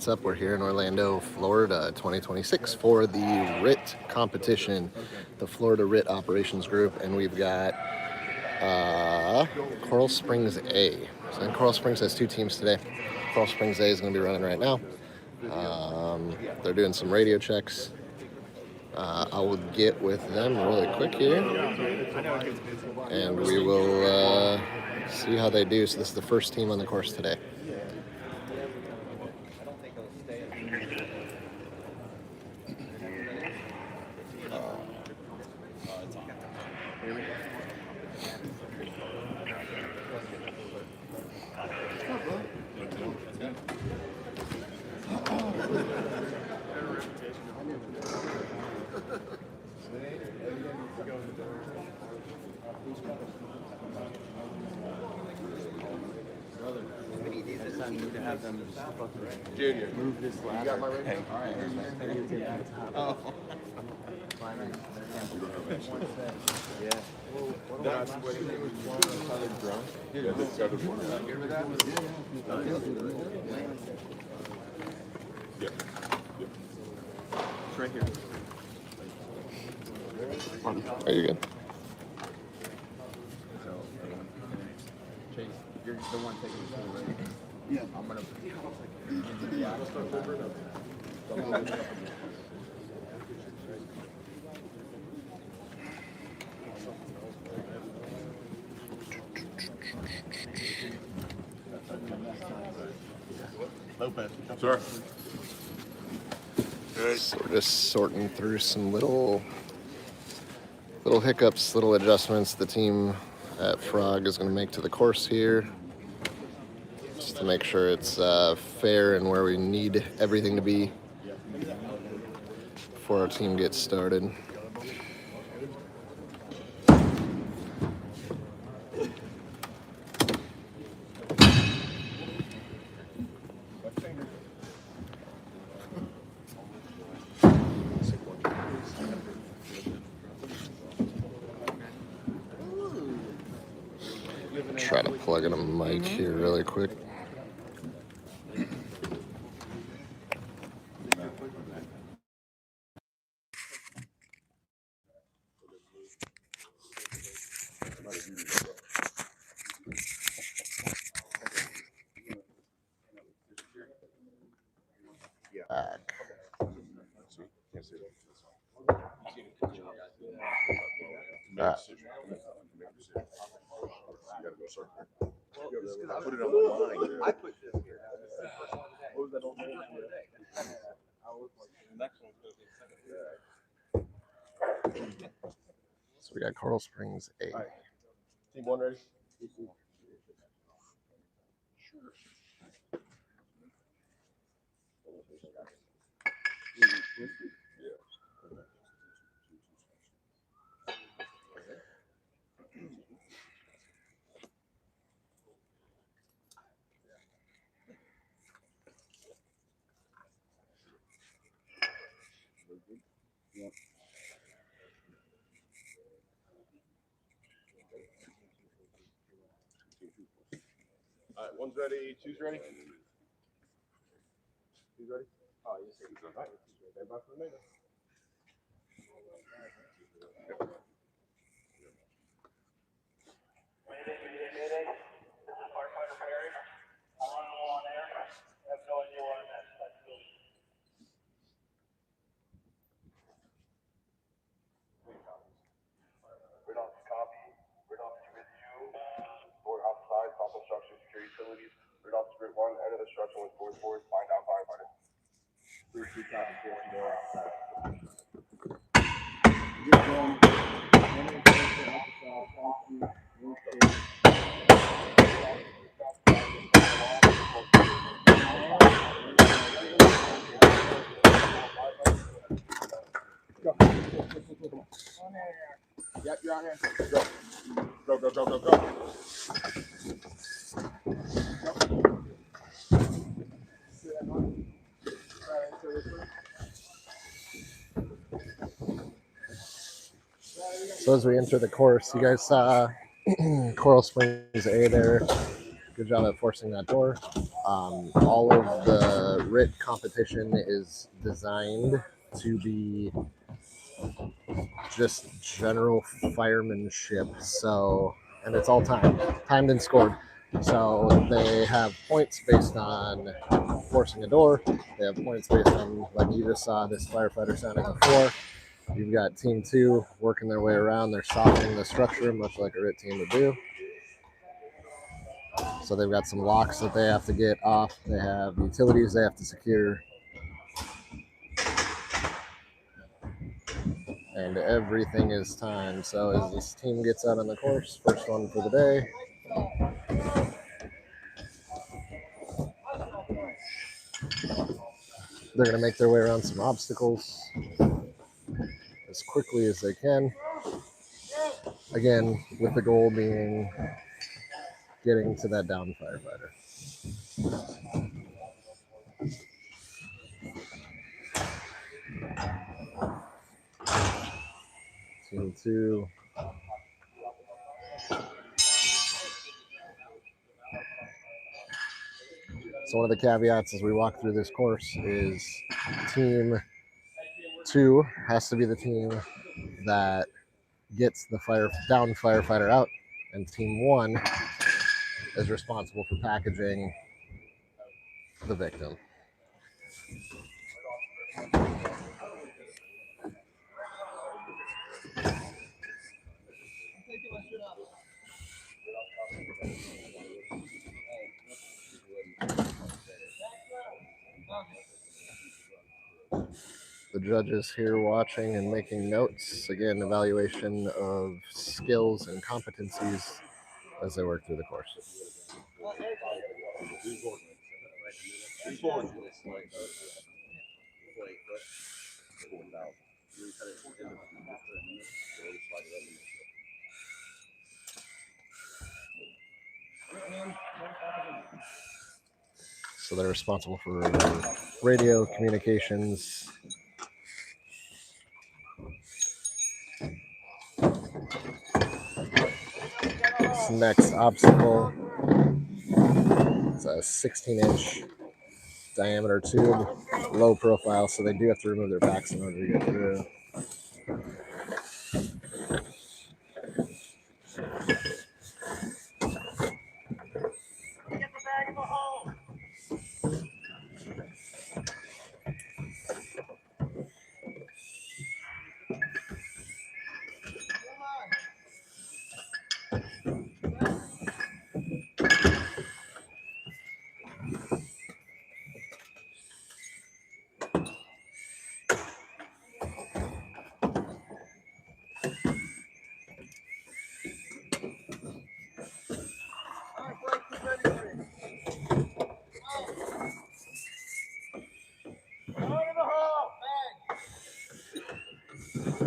what's up? We're here in Orlando, Florida, 2026 for the RIT competition, the Florida RIT Operations Group, and we've got Coral Springs A. So Coral Springs has two teams today. Coral Springs A is going to be running right now. They're doing some radio checks. I will get with them really quick here, and we will see how they do. So this is the first team on the course today. To have them Junior, move this ladder. You got my ring? All right. Oh. Yeah. That's what he was drunk. Yeah, this got a one. Give me that. Yeah. It's right here. Are you good? Chase, you're the one taking the school, right? Yeah. I'm gonna. Lopez. Sir. So we're just sorting through some little hiccups, little adjustments the team at Frog is going to make to the course here, just to make sure it's fair and where we need everything to be before our team gets started. Try to plug in a mic here really quick. Back. Put it on my mind. I put this here. What was that old man? So we got Coral Springs A. Right. Team one ready? All right, one's ready, two's ready. Two's ready? Oh, yes, sir. All right, everybody for the minute. Mayday. This is firefighter Perry. On air. Have no idea where I'm at. Red off copy. Red off is with you. Board outside. Top of structure. Secure utilities. Red off grid one. End of the structure with forward. Find out firefighter. 3-2 copy. 50 door outside. Yep, you're on here. Go. Go. So as we enter the course, you guys saw Coral Springs A there. Good job at forcing that door. All of the RIT competition is designed to be just general firemanship. So, and it's all timed and scored. So they have points based on forcing a door. They have points based on, like you just saw this firefighter sounding the floor. You've got team 2 working their way around. They're softening the structure, much like a RIT team would do. So they've got some locks that they have to get off. They have utilities they have to secure. And everything is timed. So as this team gets out on the course, first one for the day, they're going to make their way around some obstacles as quickly as they can. Again, with the goal being getting to that down firefighter. Team 2. So one of the caveats as we walk through this course is team 2 has to be the team that gets the down firefighter out, and team 1 is responsible for packaging the victim. The judges here watching and making notes. Again, evaluation of skills and competencies as they work through the course. So they're responsible for radio communications. This next obstacle is a 16-inch diameter tube, low profile, so they do have to remove their backs in order to get through.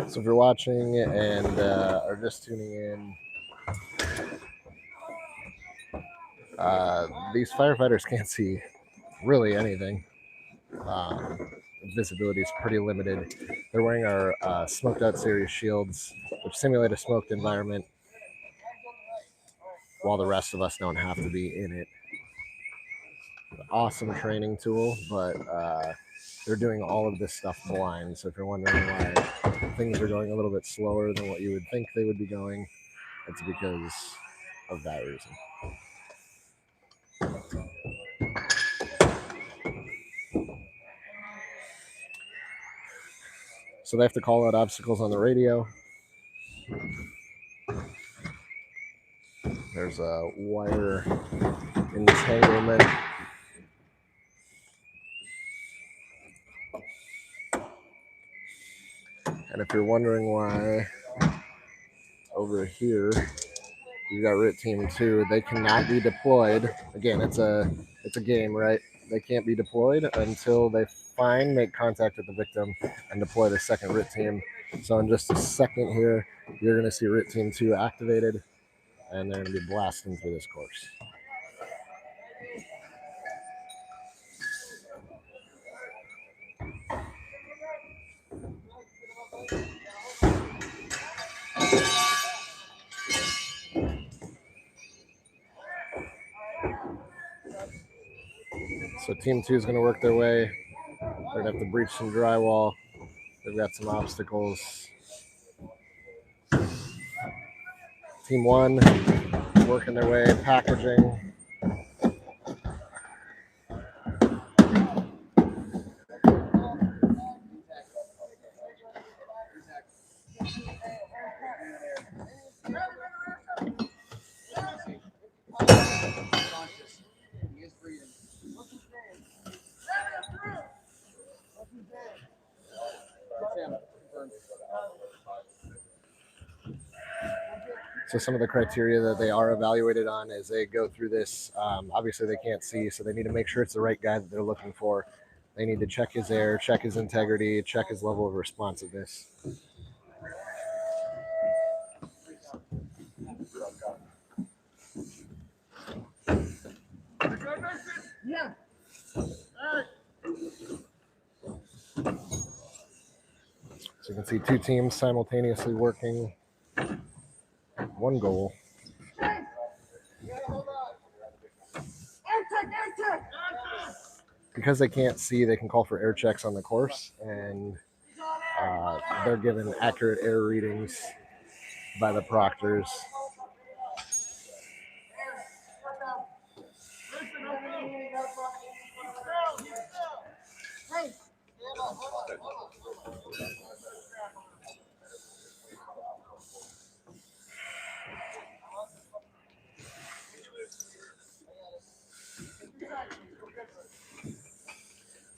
So if you're watching and are just tuning in, these firefighters can't see really anything. Visibility is pretty limited. They're wearing our smoked out series shields, which simulate a smoked environment, while the rest of us don't have to be in it. Awesome training tool, but they're doing all of this stuff blind. So if you're wondering why things are going a little bit slower than what you would think they would be going, it's because of that reason. So they have to call out obstacles on the radio. There's a wire entanglement. And if you're wondering why over here you got RIT Team 2, they cannot be deployed. Again, it's a game, right? They can't be deployed until they make contact with the victim and deploy the second RIT team. So in just a second here, you're going to see RIT Team 2 activated, and they're going to be blasting through this course. So Team 2 is going to work their way. They're going to have to breach some drywall. They've got some obstacles. Team 1 working their way, packaging. So some of the criteria that they are evaluated on as they go through this, obviously they can't see, so they need to make sure it's the right guy that they're looking for. They need to check his air, check his integrity, check his level of responsiveness. Yeah. So you can see 2 teams simultaneously working one goal. Because they can't see, they can call for air checks on the course, and they're given accurate air readings by the proctors.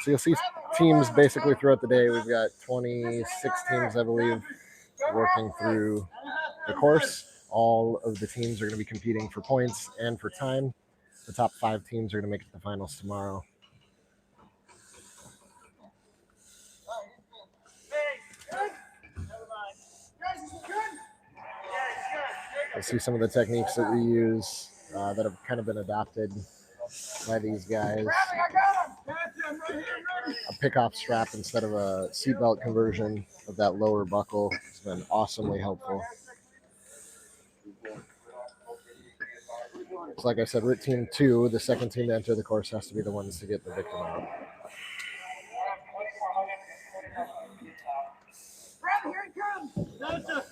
So you'll see teams basically throughout the day. We've got 26 teams, I believe, working through the course. All of the teams are going to be competing for points and for time. The top 5 teams are going to make it to the finals tomorrow. You'll see some of the techniques that we use that have kind of been adopted by these guys. A pick-off strap instead of a seatbelt conversion of that lower buckle has been awesomely helpful. So like I said, route team 2, the second team to enter the course, has to be the ones to get the victim out. Here it comes. Gotcha.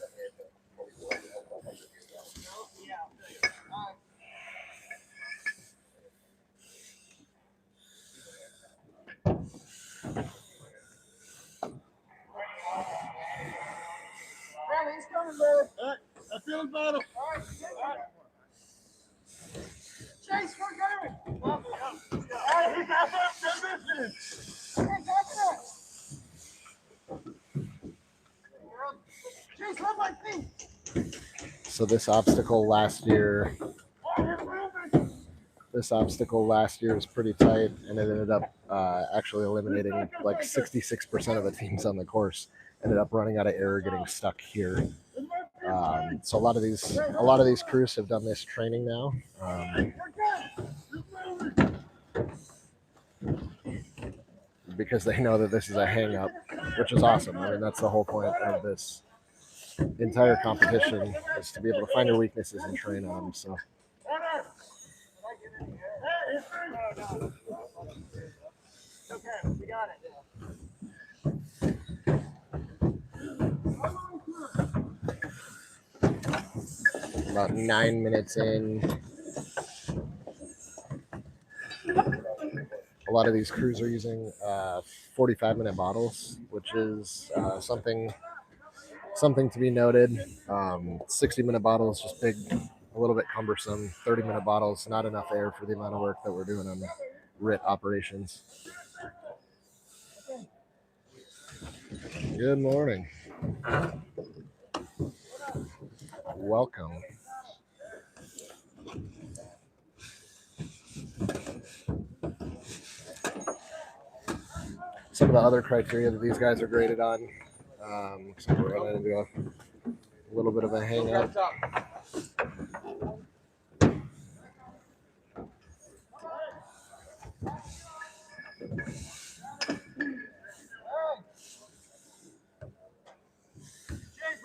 He's coming, brother. All right. I feel his bottle. All right. Chase, we're going. All right, he's out there. Chase, look like me. So this obstacle last year was pretty tight, and it ended up actually eliminating like 66% of the teams on the course. Ended up running out of air, getting stuck here. So a lot of these crews have done this training now. Because they know that this is a hang-up, which is awesome. I mean, that's the whole point of this entire competition, is to be able to find your weaknesses and train on them. So. Okay, we got it. About 9 minutes in. A lot of these crews are using 45-minute bottles, which is something to be noted. 60-minute bottles, just big, a little bit cumbersome. 30-minute bottles, not enough air for the amount of work that we're doing on RIT operations. Good morning. Welcome. Some of the other criteria that these guys are graded on. So we're running into a little bit of a hang up.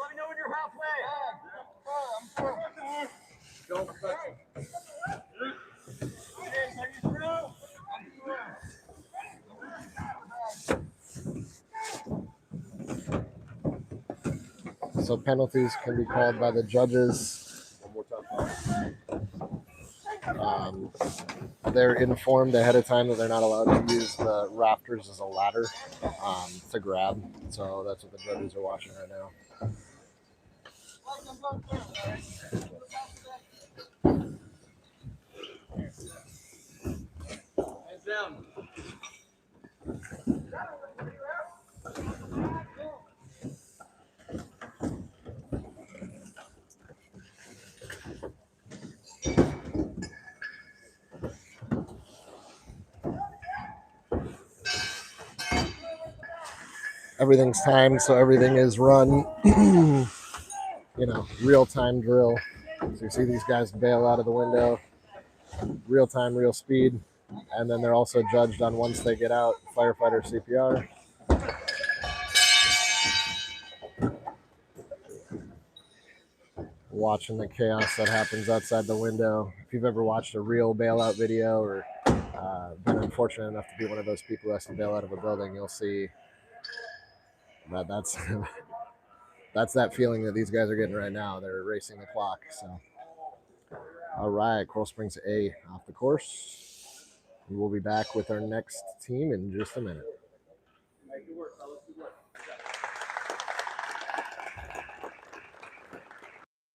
Let me know when you're halfway. Don't touch. Are you through? I'm through. So penalties can be called by the judges. One more time. They're informed ahead of time that they're not allowed to use the rafters as a ladder to grab. So that's what the judges are watching right now. Hands down. Everything's timed, so everything is run, real time drill. So you see these guys bail out of the window, real time, real speed. And then they're also judged on once they get out, firefighter CPR. Watching the chaos that happens outside the window. If you've ever watched a real bailout video or been unfortunate enough to be one of those people who has to bail out of a building, you'll see that that's that feeling that these guys are getting right now. They're racing the clock. So, all right, Coral Springs A off the course. We will be back with our next team in just a minute.